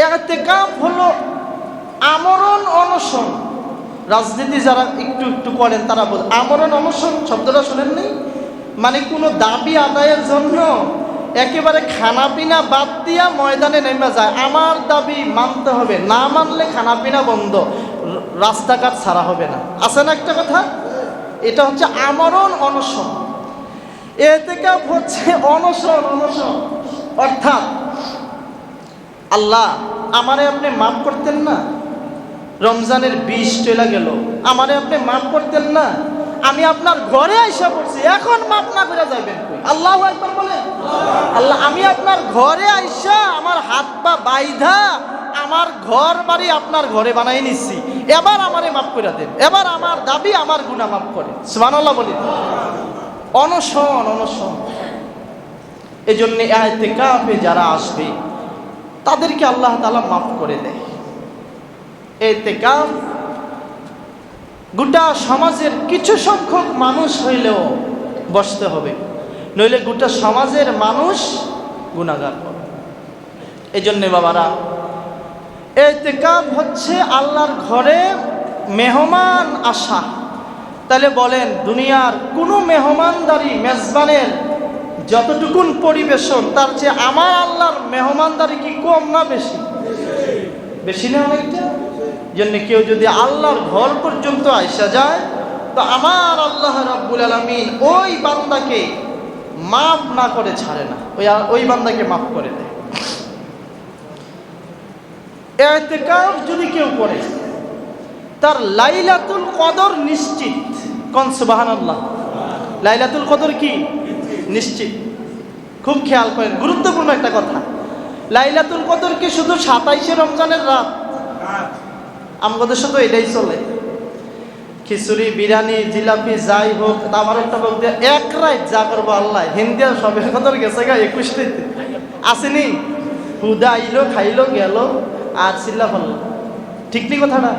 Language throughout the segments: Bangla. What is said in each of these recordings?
ইতিকাফ হলো আমরণ অনশন। রাজনীতি যারা একটু একটু করেন তারা বল আমরণ অনশন শব্দটা শোনেননি? মানে কোনো দাবি আদায়ের জন্য একেবারে খানাপিনা বাদ দিয়া ময়দানে নেমে যায়, আমার দাবি মানতে হবে, না মানলে খানাপিনা বন্ধ, রাস্তাঘাট ছাড়া হবে না। আছে না একটা কথা? এটা হচ্ছে আমরণ অনশন। ইতিকাফ হচ্ছে অনশন। অর্থাৎ আল্লাহ আমারে আপনি মাফ করতেন না, রমজানের 20 চলে গেল, আমারে আপনি মাফ করতেন না, আমি আপনার ঘরে আইসা পড়ছি, এখন মাফ না করে যাবেন কই? আল্লাহু আকবার বলে। আল্লাহ আমি আপনার ঘরে আইসা আমার হাত পা বাইধা আমার ঘর বাড়ি আপনার ঘরে বানাই নিচ্ছি, এবার আমারে মাফ করে দেন, এবার আমার দাবি আমার গুনাহ মাফ করে। সুবহানাল্লাহ বলি। অনশন। এই জন্য ইতিকাফে যারা আসবে তাদেরকে আল্লাহ তাআলা মাফ করে দেয়। ইতিকাফ গোটা সমাজের কিছু সংখ্যক মানুষ হইলেও বসতে হবে, নইলে গোটা সমাজের মানুষ গুনাহগার হবে। এই জন্যে বাবারা, ইতিকাফ হচ্ছে আল্লাহর ঘরে মেহমান আসা। তাহলে বলেন, দুনিয়ার কোনো মেহমানদারি মেজবানের যতটুকুন পরিবেশন তার চেয়ে আমার আল্লাহর মেহমানদারি কি কম না বেশি? বেশি না অনেকটা? জন্য কেউ যদি আল্লাহর ঘর পর্যন্ত আইসা যায় তো আমার আল্লাহ রাব্বুল আলামিন ওই বান্দাকে মাফ না করে ছাড়ে না, ওই বান্দাকে মাফ করে দেয়। ইতিকাফ যদি কেউ করে তার লাইলাতুল কদর নিশ্চিত। কোন সুবহানাল্লাহ। লাইলাতুল কদর কি? নিশ্চিত। খুব খেয়াল করেন, গুরুত্বপূর্ণ একটা কথা। লাইলাতুল কদর কি শুধু 27শে রমজানের রাত? আমাদের সাথে এটাই চলে, খিচুড়ি বিরিয়ানি জিলাপি যাই হোক, আমার একটা বক দিয়ে এক রাত যা করবো আল্লাহ, হিন্দি আর সবের কদর গেছে গা 21 আসেনি, হুদা আইলো খাইলো গেল আর চিল্লা ফেললো। ঠিক নেই কথাটা?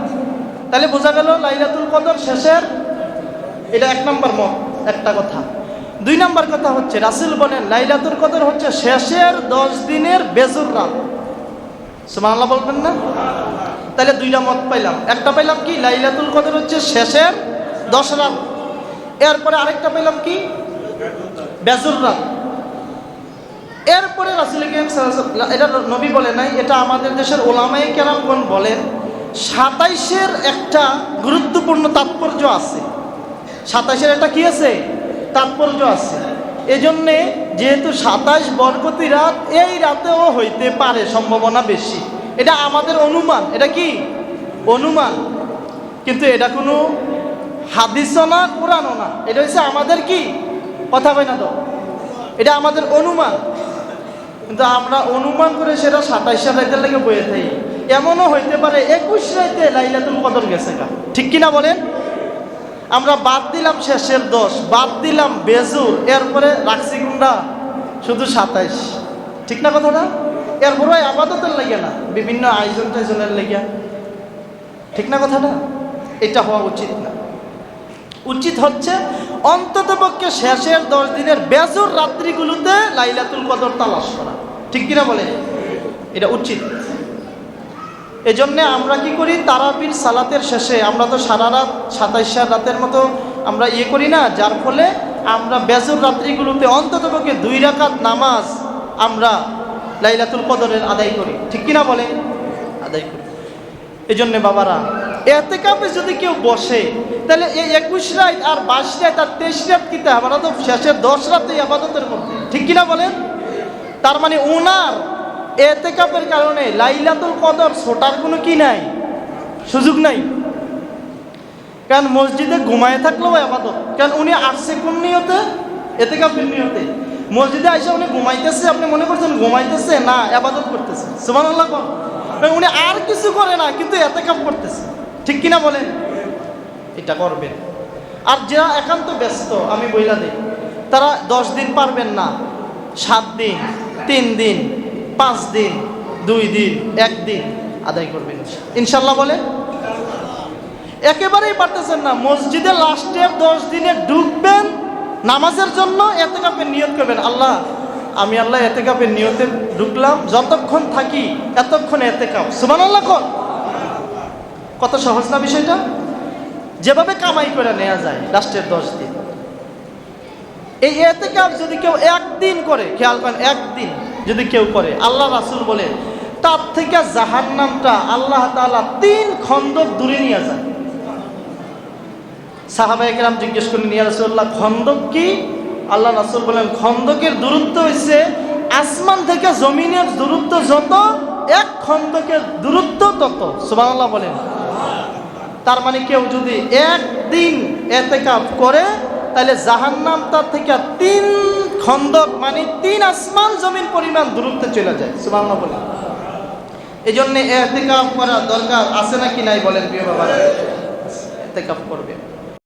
তাহলে বোঝা গেল লাইলাতুল কদর শেষের, এটা 1 নম্বর মত একটা কথা। 2 নম্বর কথা হচ্ছে রাসূল বলেন লাইলাতুল কদর হচ্ছে শেষের 10 দিনের বেজুর রাত। সুবহানাল্লাহ বলবেন না? তাহলে 2টা মত পাইলাম। একটা পাইলাম কি লাইলাতুল কদর হচ্ছে শেষের 10 রাত, এরপরে আরেকটা পাইলাম কি বেজুর রাত। এরপরে রাসূল কারীম সাল্লাল্লাহু আলাইহি ওয়াসাল্লাম, এটা নবী বলে নাই, এটা আমাদের দেশের ওলামায়ে কেরামগণ বলেন 27-এর একটা গুরুত্বপূর্ণ তাৎপর্য আছে। 27-এর একটা কি আছে? তাৎপর্য আছে। এজন্যে যেহেতু 27 বরকতি রাত, এই রাতেও হইতে পারে, সম্ভাবনা বেশি। এটা আমাদের অনুমান। এটা কি অনুমান? কিন্তু এটা কোনো হাদিসও না, কোরআনও না। এটা হচ্ছে আমাদের কি কথা কয় না তো, এটা আমাদের অনুমান। কিন্তু আমরা অনুমান করে সেটা 27 রাতের লেগে বয়ে থাকি। এমনও হইতে পারে 21 রাতে লাইলাতুল কদর গেছে গা, ঠিক কিনা বলেন? আমরা বাদ দিলাম শেষের 10, বাদ দিলাম বেজুর, এরপরে রাখছি কোনটা? শুধু 27। ঠিক না কথাটা? এরপরে আবাদতের লাগে না, বিভিন্ন আয়োজন টাইজনের লেগে। ঠিক না কথাটা? এটা হওয়া উচিত না। উচিত হচ্ছে অন্ততপক্ষে শেষের 10 দিনের বেজুর রাত্রিগুলোতে লাইলাতুল কদর তালাশ করা। ঠিক কিনা বলে? এটা উচিত। এজন্যে আমরা কি করি, তারাবির সালাতের শেষে আমরা তো সারা রাত 27 রাতের মতো আমরা করি না, যার ফলে আমরা বেজুর রাত্রিগুলোতে অন্ততপক্ষে 2 রাকাত নামাজ আমরা লাইলাতুল কদরের আদায় করি। ঠিক কিনা বলে? আদায় করি। এজন্য বাবারা, ইতিকাফে যদি কেউ বসে তাহলে এই 21 রাত আর 22 রাত আর 23 রাত কিতে আমরা তো শেষের 10 রাতে ইবাদতের মধ্যে। ঠিক কিনা বলেন? তার মানে ওনার ইতিকাফের কারণে লাইলাতুল কদর ছোটার কোনো কি নাই, সুযোগ নাই। কারণ মসজিদে ঘুমায় থাকলেও ইবাদত। কারণ উনি আসছে কোন নিয়তে? ইতিকাফের নিয়তে। মসজিদে আইসা উনি ঘুমাইতেছে, আপনি মনে করছেন ঘুমাইতেছে? না, ইবাদত করতেছে। সুবহানাল্লাহ। উনি আর কিছু করে না, কিন্তু ইতিকাফ করতেছে। ঠিক কিনা বলেন? এটা করবেন। আর যারা একান্ত ব্যস্ত, আমি বইলা দিই, তারা 10 দিন পারবেন না, 7 দিন, 3 দিন, 5 দিন, 2 দিন, 1 দিন আদায় করবেন ইনশাল্লাহ। বলে একেবারেই পারতেছেন না, মসজিদে লাস্টের 10 দিনে ঢুকবেন নামাজের জন্য, ইতিকাফের নিয়ত করবেন, আল্লাহ আমি আল্লাহ এতেকাফের নিয়তে ঢুকলাম, যতক্ষণ থাকি এতক্ষণ এতেকাফ। সুবহানাল্লাহ। কত সহজ না বিষয়টা? যেভাবে কামাই করে নেওয়া যায় রাষ্ট্রের 10 দিন, এই এতেকাফ যদি কেউ একদিন করে, খেয়াল করেন, একদিন যদি কেউ করে, আল্লাহ রাসূল বলে তার থেকে জাহান্নামটা আল্লাহ তাআলা 3 খন্দক দূরে নিয়ে যায়। সাহাবায়ে কেরাম জিজ্ঞেস করলেন, ইয়া রাসূলুল্লাহ, খন্দক কি? আল্লাহ রাসূল বলেন, খন্দকের দূরত্ব হইছে আসমান থেকে জমিনের দূরত্ব যত, এক খন্দকের দূরত্ব তত। সুবহানাল্লাহ বলেন। তার মানে কেউ যদি একদিন এতেকাফ করে তাহলে জাহান্নাম তার থেকে 3 খন্দক মানে 3 আসমান জমিন পরিমাণ দূরত্বে চলে যায়। সুবহানাল্লাহ বলেন। এই জন্য এতেকাফ করা দরকার আছে নাকি নাই বলেন প্রিয় বাবা? এতেকাফ করবে।